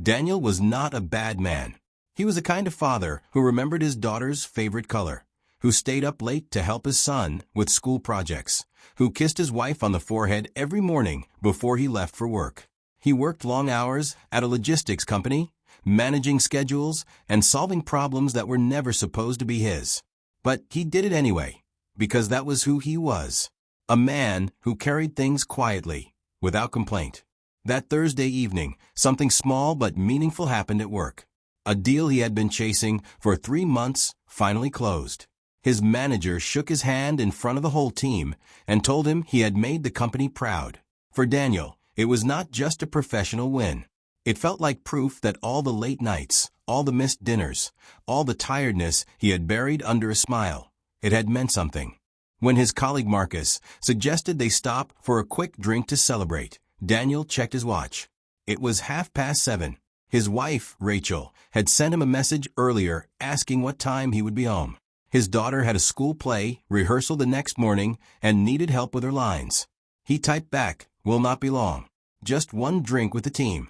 Daniel was not a bad man. He was the kind of father who remembered his daughter's favorite color, who stayed up late to help his son with school projects, who kissed his wife on the forehead every morning before he left for work. He worked long hours at a logistics company, managing schedules and solving problems that were never supposed to be his. But he did it anyway, because that was who he was. A man who carried things quietly, without complaint. That Thursday evening, something small but meaningful happened at work. A deal he had been chasing for 3 months finally closed. His manager shook his hand in front of the whole team and told him he had made the company proud. For Daniel, it was not just a professional win. It felt like proof that all the late nights, all the missed dinners, all the tiredness he had buried under a smile, it had meant something. When his colleague Marcus suggested they stop for a quick drink to celebrate, Daniel checked his watch. It was 7:30. His wife, Rachel, had sent him a message earlier asking what time he would be home. His daughter had a school play rehearsal the next morning and needed help with her lines. He typed back, "Will not be long. Just one drink with the team."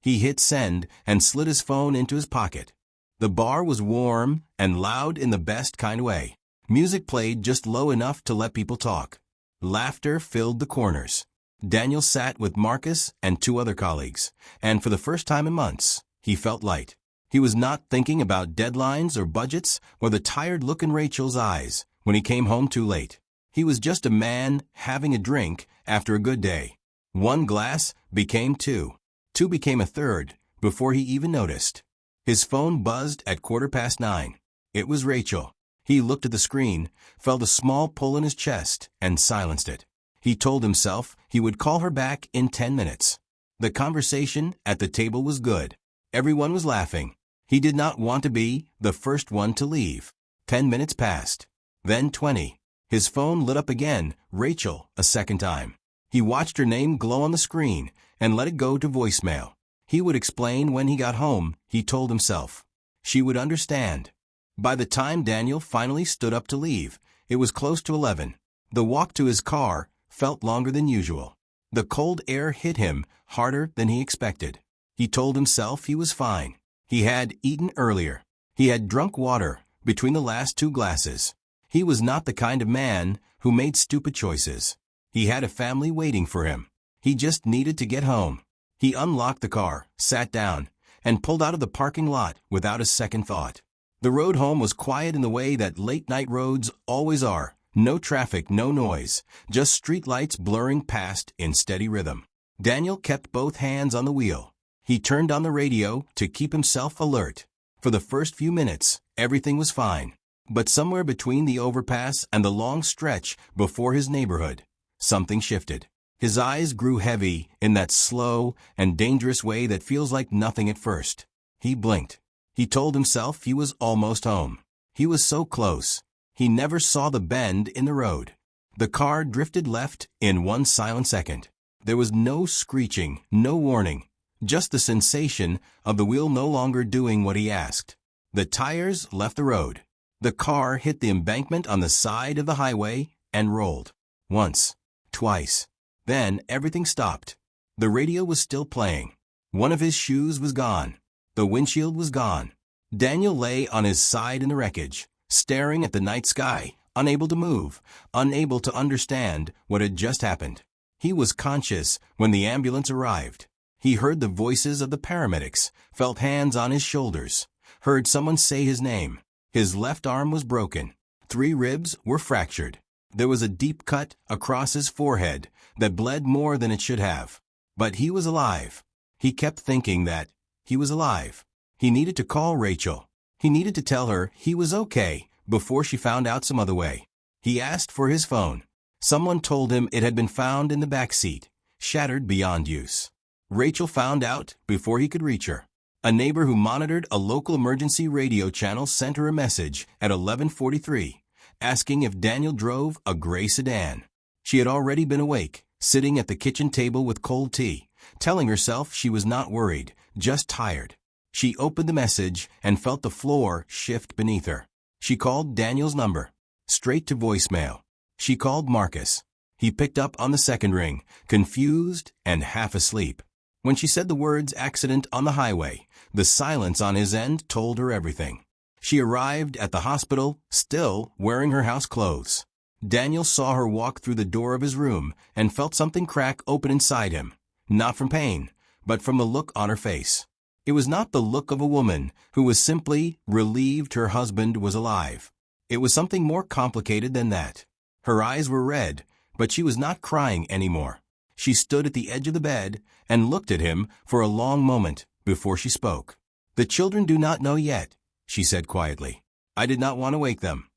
He hit send and slid his phone into his pocket. The bar was warm and loud in the best kind of way. Music played just low enough to let people talk. Laughter filled the corners. Daniel sat with Marcus and 2 other colleagues, and for the first time in months, he felt light. He was not thinking about deadlines or budgets or the tired look in Rachel's eyes when he came home too late. He was just a man having a drink after a good day. 1 glass became 2. 2 became a 3rd before he even noticed. His phone buzzed at 9:15. It was Rachel. He looked at the screen, felt a small pull in his chest, and silenced it. He told himself he would call her back in 10 minutes. The conversation at the table was good. Everyone was laughing. He did not want to be the first one to leave. 10 minutes passed. Then 20. His phone lit up again, Rachel, a second time. He watched her name glow on the screen and let it go to voicemail. He would explain when he got home, he told himself. She would understand. By the time Daniel finally stood up to leave, it was close to 11. The walk to his car felt longer than usual. The cold air hit him harder than he expected. He told himself he was fine. He had eaten earlier. He had drunk water between the last 2 glasses. He was not the kind of man who made stupid choices. He had a family waiting for him. He just needed to get home. He unlocked the car, sat down, and pulled out of the parking lot without a second thought. The road home was quiet in the way that late-night roads always are. No traffic, no noise, just street lights blurring past in steady rhythm. Daniel kept both hands on the wheel. He turned on the radio to keep himself alert. For the first few minutes, everything was fine. But somewhere between the overpass and the long stretch before his neighborhood, something shifted. His eyes grew heavy in that slow and dangerous way that feels like nothing at first. He blinked. He told himself he was almost home. He was so close. He never saw the bend in the road. The car drifted left in 1 silent second. There was no screeching, no warning, just the sensation of the wheel no longer doing what he asked. The tires left the road. The car hit the embankment on the side of the highway and rolled. Once, twice. Then everything stopped. The radio was still playing. One of his shoes was gone. The windshield was gone. Daniel lay on his side in the wreckage, staring at the night sky, unable to move, unable to understand what had just happened. He was conscious when the ambulance arrived. He heard the voices of the paramedics, felt hands on his shoulders, heard someone say his name. His left arm was broken. 3 ribs were fractured. There was a deep cut across his forehead that bled more than it should have. But he was alive. He kept thinking that he was alive. He needed to call Rachel. He needed to tell her he was okay before she found out some other way. He asked for his phone. Someone told him it had been found in the back seat, shattered beyond use. Rachel found out before he could reach her. A neighbor who monitored a local emergency radio channel sent her a message at 11:43, asking if Daniel drove a gray sedan. She had already been awake, sitting at the kitchen table with cold tea, telling herself she was not worried, just tired. She opened the message and felt the floor shift beneath her. She called Daniel's number, straight to voicemail. She called Marcus. He picked up on the second ring, confused and half asleep. When she said the words accident on the highway, the silence on his end told her everything. She arrived at the hospital, still wearing her house clothes. Daniel saw her walk through the door of his room and felt something crack open inside him, not from pain, but from the look on her face. It was not the look of a woman who was simply relieved her husband was alive. It was something more complicated than that. Her eyes were red, but she was not crying anymore. She stood at the edge of the bed and looked at him for a long moment before she spoke. "The children do not know yet," she said quietly. "I did not want to wake them."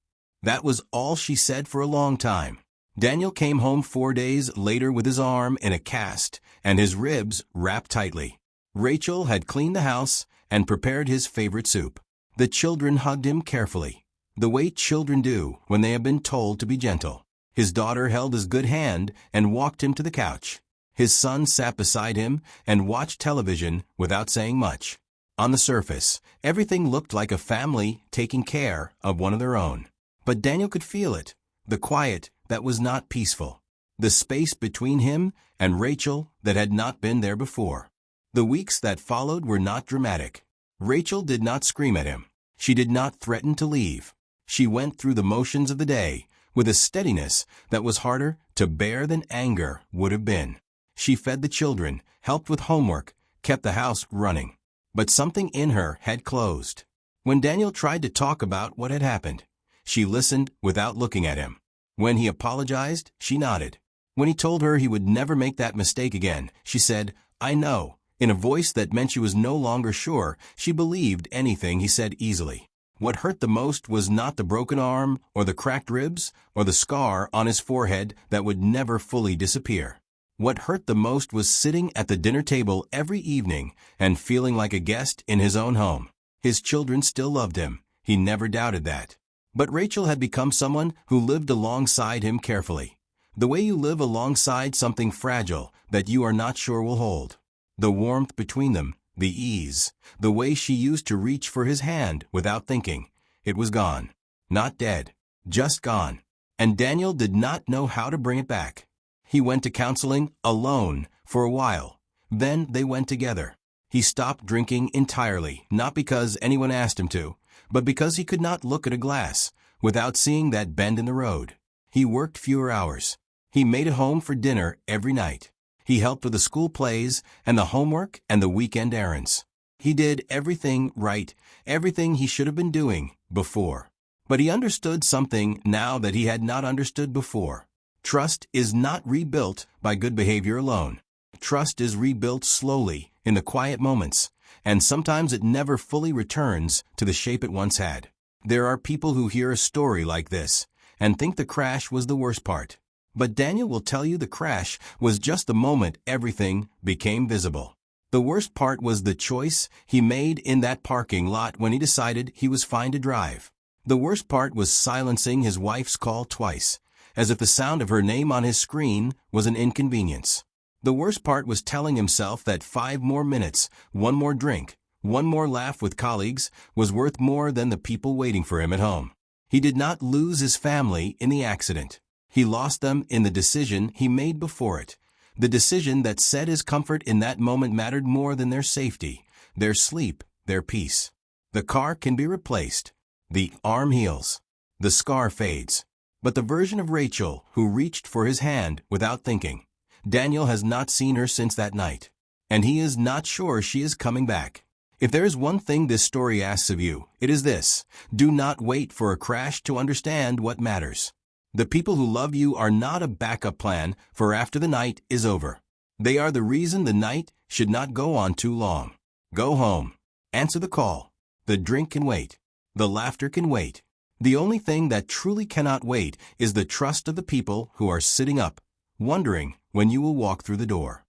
That was all she said for a long time. Daniel came home 4 days later with his arm in a cast and his ribs wrapped tightly. Rachel had cleaned the house and prepared his favorite soup. The children hugged him carefully, the way children do when they have been told to be gentle. His daughter held his good hand and walked him to the couch. His son sat beside him and watched television without saying much. On the surface, everything looked like a family taking care of one of their own. But Daniel could feel it, the quiet that was not peaceful, the space between him and Rachel that had not been there before. The weeks that followed were not dramatic. Rachel did not scream at him. She did not threaten to leave. She went through the motions of the day with a steadiness that was harder to bear than anger would have been. She fed the children, helped with homework, kept the house running. But something in her had closed. When Daniel tried to talk about what had happened, she listened without looking at him. When he apologized, she nodded. When he told her he would never make that mistake again, she said, "I know," in a voice that meant she was no longer sure she believed anything he said easily. What hurt the most was not the broken arm or the cracked ribs or the scar on his forehead that would never fully disappear. What hurt the most was sitting at the dinner table every evening and feeling like a guest in his own home. His children still loved him. He never doubted that. But Rachel had become someone who lived alongside him carefully. The way you live alongside something fragile that you are not sure will hold. The warmth between them, the ease, the way she used to reach for his hand without thinking. It was gone. Not dead. Just gone. And Daniel did not know how to bring it back. He went to counseling alone for a while. Then they went together. He stopped drinking entirely, not because anyone asked him to, but because he could not look at a glass without seeing that bend in the road. He worked fewer hours. He made it home for dinner every night. He helped with the school plays and the homework and the weekend errands. He did everything right, everything he should have been doing before. But he understood something now that he had not understood before. Trust is not rebuilt by good behavior alone. Trust is rebuilt slowly in the quiet moments, and sometimes it never fully returns to the shape it once had. There are people who hear a story like this and think the crash was the worst part. But Daniel will tell you the crash was just the moment everything became visible. The worst part was the choice he made in that parking lot when he decided he was fine to drive. The worst part was silencing his wife's call twice, as if the sound of her name on his screen was an inconvenience. The worst part was telling himself that 5 more minutes, 1 more drink, 1 more laugh with colleagues was worth more than the people waiting for him at home. He did not lose his family in the accident. He lost them in the decision he made before it. The decision that said his comfort in that moment mattered more than their safety, their sleep, their peace. The car can be replaced. The arm heals. The scar fades. But the version of Rachel who reached for his hand without thinking, Daniel has not seen her since that night. And he is not sure she is coming back. If there is one thing this story asks of you, it is this: do not wait for a crash to understand what matters. The people who love you are not a backup plan for after the night is over. They are the reason the night should not go on too long. Go home. Answer the call. The drink can wait. The laughter can wait. The only thing that truly cannot wait is the trust of the people who are sitting up, wondering when you will walk through the door.